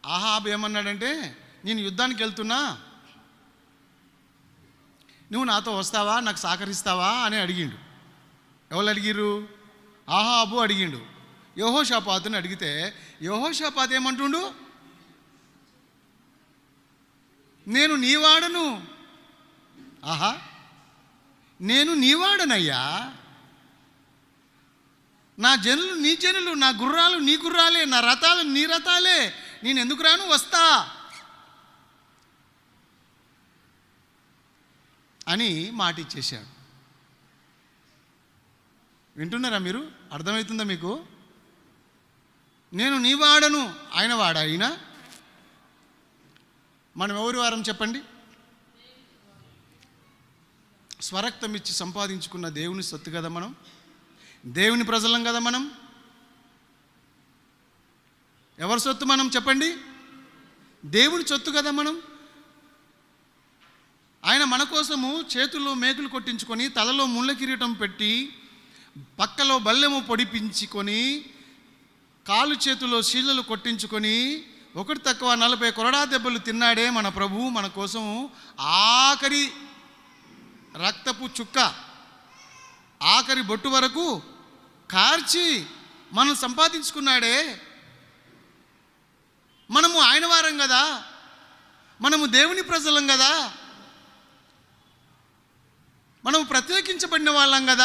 ఆహాబు ఏమన్నాడంటే, నేను యుద్ధానికి వెళ్తున్నా, నువ్వు నాతో వస్తావా, నాకు సహకరిస్తావా అని అడిగిండు. ఎవరు అడిగిర్రు? ఆహాబు అడిగిండు. యెహోషాపాతుని అడిగితే యెహోషాపాతు ఏమంటుండు? నేను నీవాడను. ఆహా, నేను నీవాడనయ్యా, నా జనులు నీ జనులు, నా గుర్రాలు నీ గుర్రాలే, నా రథాలు నీ రథాలే, నేను ఎందుకు రాను, వస్తా అని మాట ఇచ్చేశాడు. వింటున్నారా మీరు? అర్థమవుతుందా మీకు? నేను నీ వాడను, ఆయన వాడా అయినా? మనం ఎవరి వారం చెప్పండి? స్వరక్తం ఇచ్చి సంపాదించుకున్న దేవుని సొత్తు కదా మనం, దేవుని ప్రజలం కదా మనం. ఎవరి సొత్తు మనం చెప్పండి? దేవుని సొత్తు కదా మనం. ఆయన మన కోసము చేతుల్లో మేకులు కొట్టించుకొని, తలలో ముళ్ళ కిరీటం పెట్టి, పక్కలో బల్లెము పొడిపించుకొని, కాలు చేతుల్లో శీలలు కొట్టించుకొని, ఒకటి తక్కువ 40 కొరడా దెబ్బలు తిన్నాడే మన ప్రభువు మన కోసం. ఆఖరి రక్తపు చుక్క, ఆఖరి బొట్టు వరకు కార్చి మనం సంపాదించుకున్నాడే. మనము ఆయన వారం కదా, మనము దేవుని ప్రజలం కదా, మనము ప్రత్యేకించబడిన వాళ్ళం కదా.